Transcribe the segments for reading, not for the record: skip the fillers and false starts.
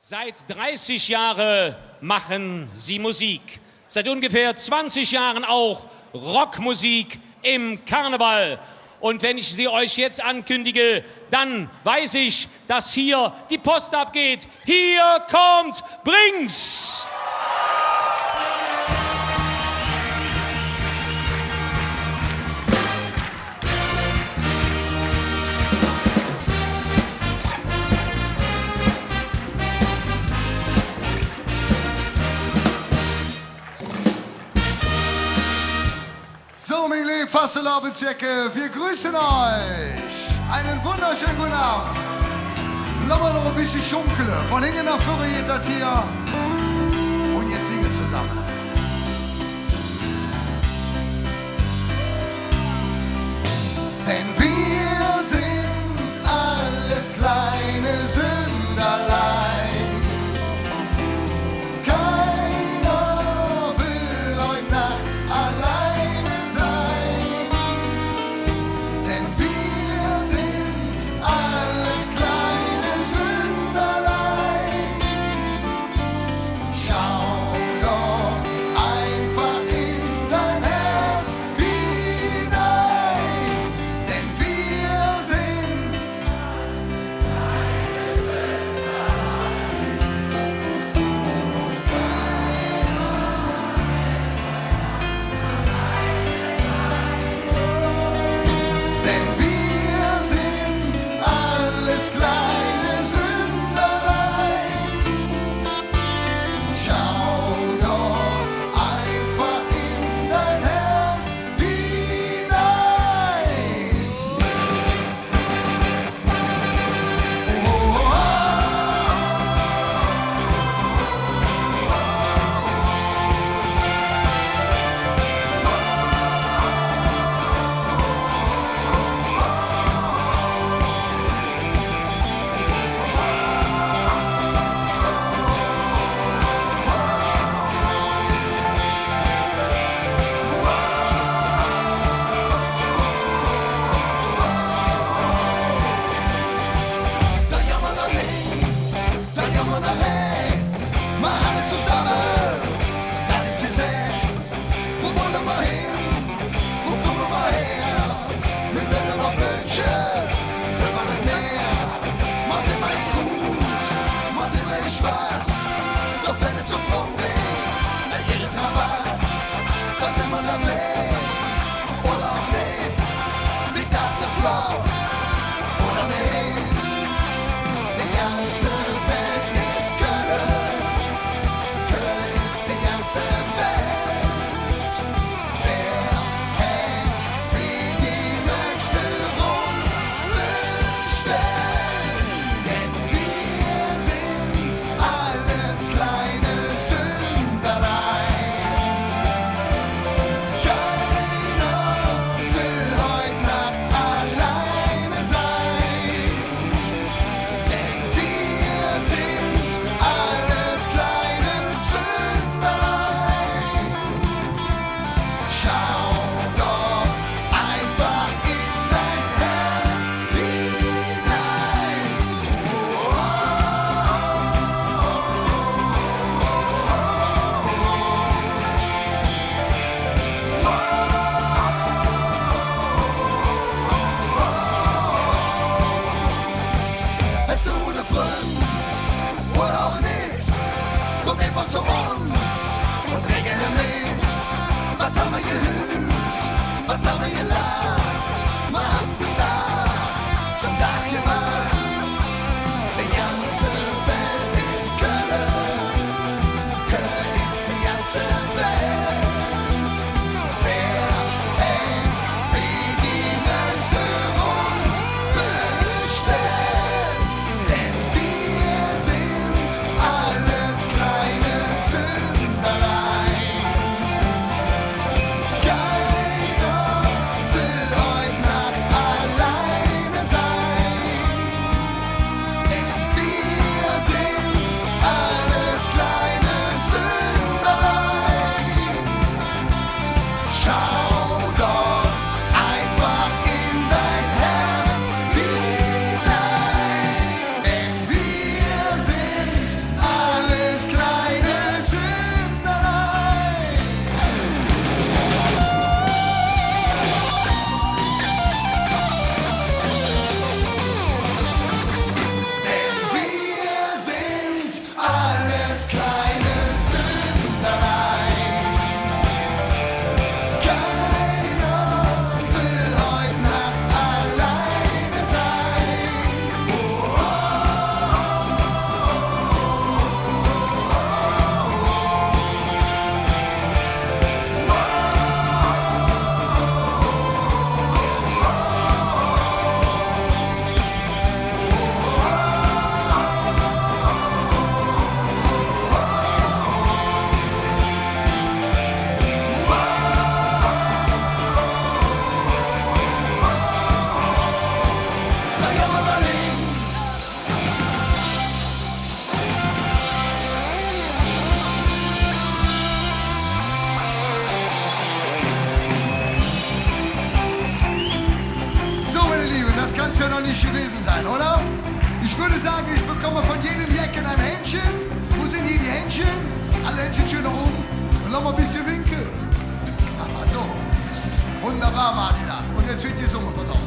Seit 30 Jahren machen sie Musik. Seit ungefähr 20 Jahren auch Rockmusik im Karneval. Und wenn ich sie euch jetzt ankündige, dann weiß ich, dass hier die Post abgeht. Hier kommt Brings! So, meine lieben Fasselabenzecke, wir grüßen euch. Einen wunderschönen guten Abend. Lass mal noch ein bisschen schunkeln. Von hinten nach vorne geht das hier. Und jetzt singen zusammen. Denn wir sind alles kleine Sünderlein. Allein wird's ja noch nicht gewesen sein, oder? Ich würde sagen, ich bekomme von jedem Jecken ein Händchen. Wo sind hier die Händchen? Alle Händchen schön nach oben. Und lass mal ein bisschen winken. So. Wunderbar, Martin. Und jetzt wird die Summe, pass auf.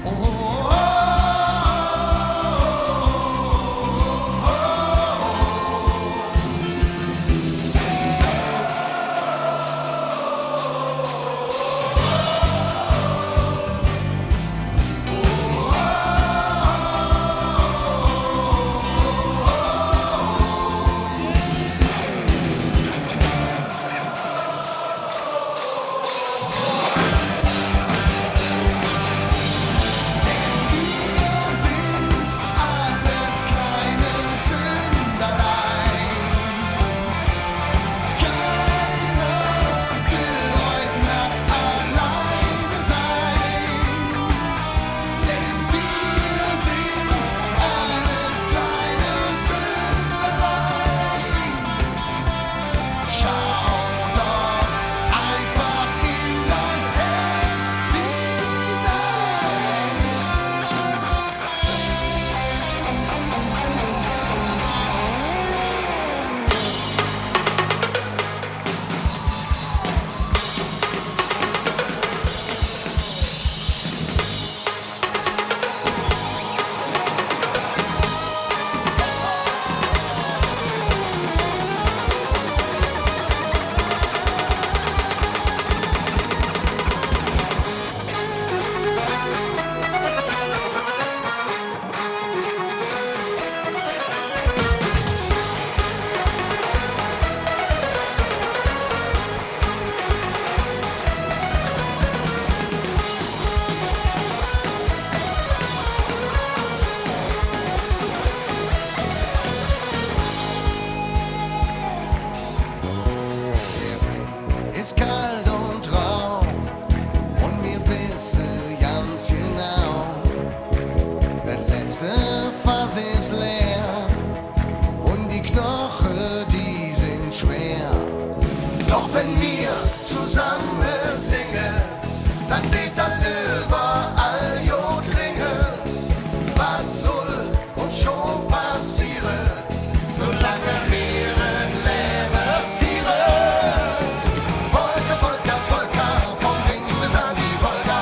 Oh, oh, oh. Ist kalt und rau und mir pisse ganz genau. Das letzte Fass ist leer und die Knochen, die sind schwer. Doch wenn wir zusammen singen, dann weht dann überall Jodlinge. Was soll uns schon passieren, solange wir ein Leben führen? Polka, Polka, Polka, vom Ring bis an die Wolga.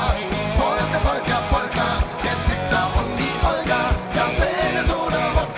Polka, Polka, Polka, der Victor und die Olga. Kaffee, Soda, Wodka.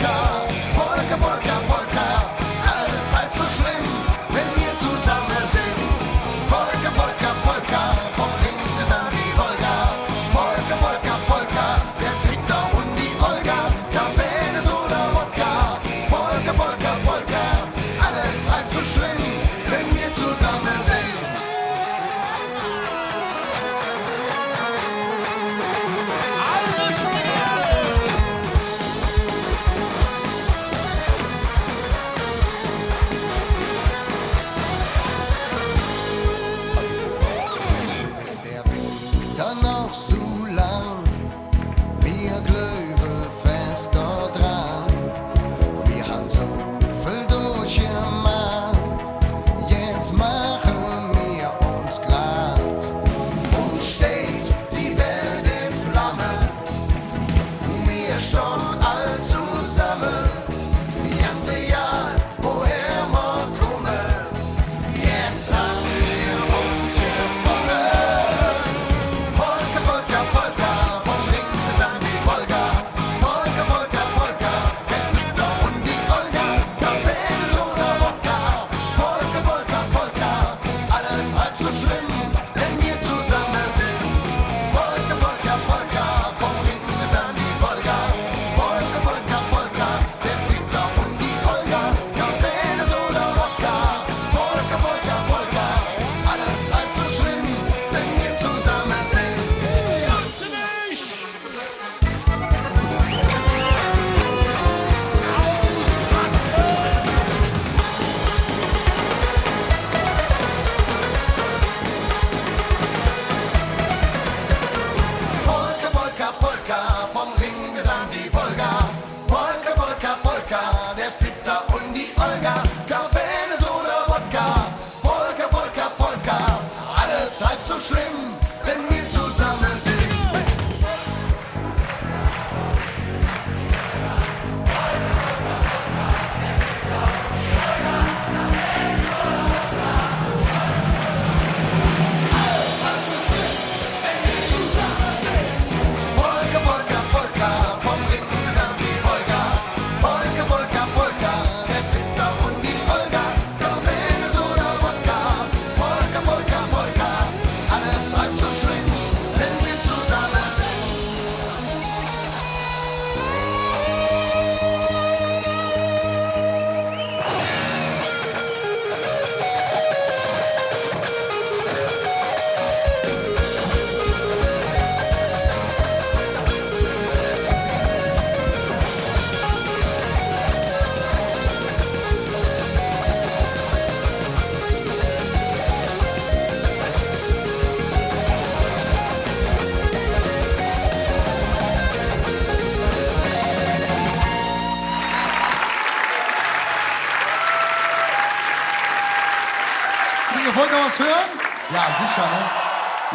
Wollt ihr was hören? Ja, sicher, ne?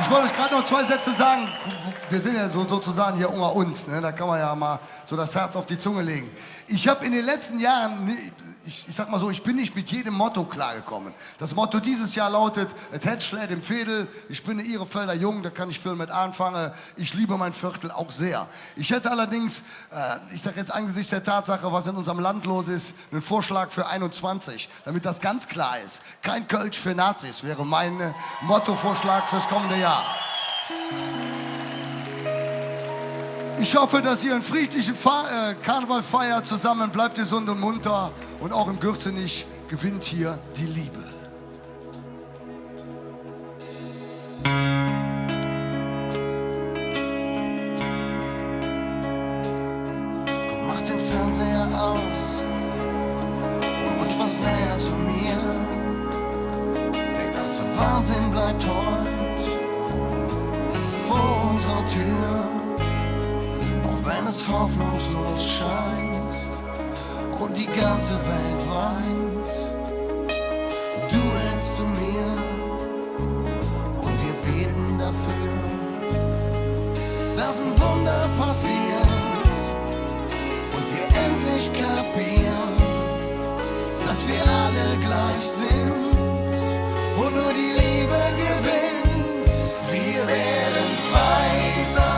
Ich wollte euch gerade noch 2 Sätze sagen. Wir sind ja sozusagen hier unter uns, ne? Da kann man ja mal so das Herz auf die Zunge legen. Ich habe in den letzten Jahren, ich sag mal so, ich bin nicht mit jedem Motto klargekommen. Das Motto dieses Jahr lautet, et het schlägt im Fädel, ich bin eine Ihrefelder Jung, da kann ich viel mit anfangen. Ich liebe mein Viertel auch sehr. Ich hätte allerdings, ich sag jetzt angesichts der Tatsache, was in unserem Land los ist, einen Vorschlag für 21, damit das ganz klar ist. Kein Kölsch für Nazis wäre mein Mottovorschlag fürs kommende Jahr. Ich hoffe, dass ihr einen friedlichen Karneval feiert, zusammen bleibt gesund und munter und auch im Gürzenich gewinnt hier die Liebe. Komm, mach den Fernseher aus und rutsch was näher zu mir. Der ganze Wahnsinn bleibt heute vor unserer Tür. Wenn es hoffnungslos scheint und die ganze Welt weint, du hältst zu mir und wir beten dafür, dass ein Wunder passiert und wir endlich kapieren, dass wir alle gleich sind und nur die Liebe gewinnt. Wir werden frei sein.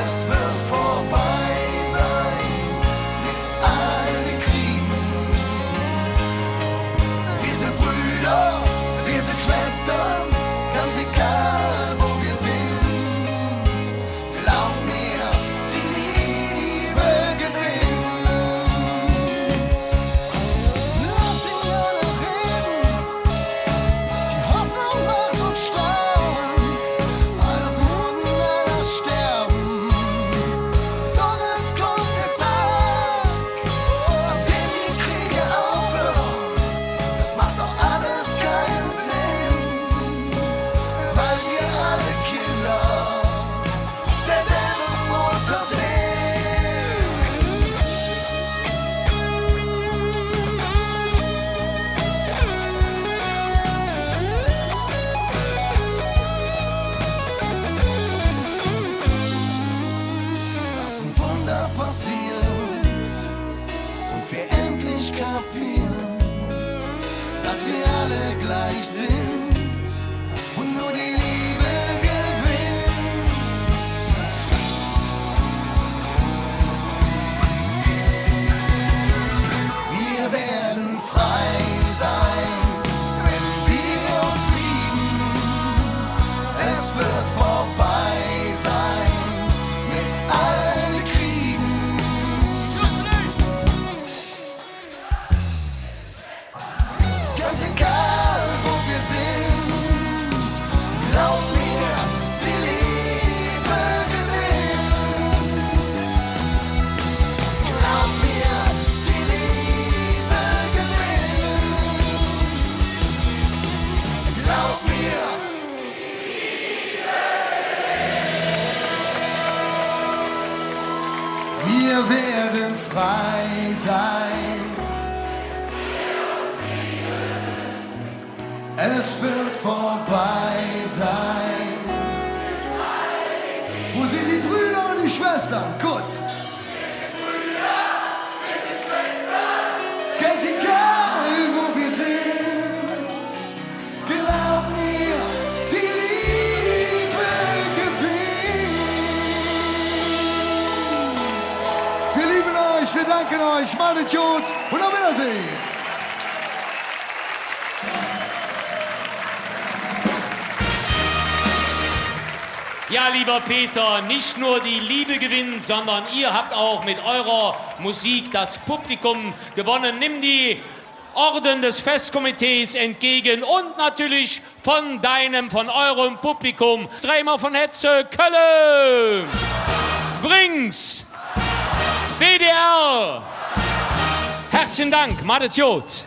Es wird vorbei sein mit all den Kriegen. Wir sind Brüder, wir sind Schwestern, ganz egal wo wir sind. Glaub mir, die Liebe gewinnt. Lass ihn alle reden, die Hoffnung macht uns stark. Alles Wunder, alles Sterben. Dass wir alle gleich sind und nur die Liebe gewinnt. Wir werden frei sein, wenn wir uns lieben. Es wird vorbei sein mit all den Kriegen. Ganz egal, wo wir sind, glaub mir, die Liebe gewinnt. Glaub mir, die Liebe gewinnt. Glaub mir. Wir werden frei sein. Es wird vorbei sein. Wo sind die Brüder und die Schwestern? Gut. Wir sind Brüder, wir sind Schwestern. Ganz egal, wo wir sind. Glaub mir, die Liebe gewinnt. Wir lieben euch, wir danken euch. Macht es gut und auf Wiedersehen. Ja, lieber Peter, nicht nur die Liebe gewinnt, sondern ihr habt auch mit eurer Musik das Publikum gewonnen. Nimm die Orden des Festkomitees entgegen und natürlich von eurem Publikum. Dreimal von Hetze, Köln, Brings, WDR. Herzlichen Dank, Madet Jod.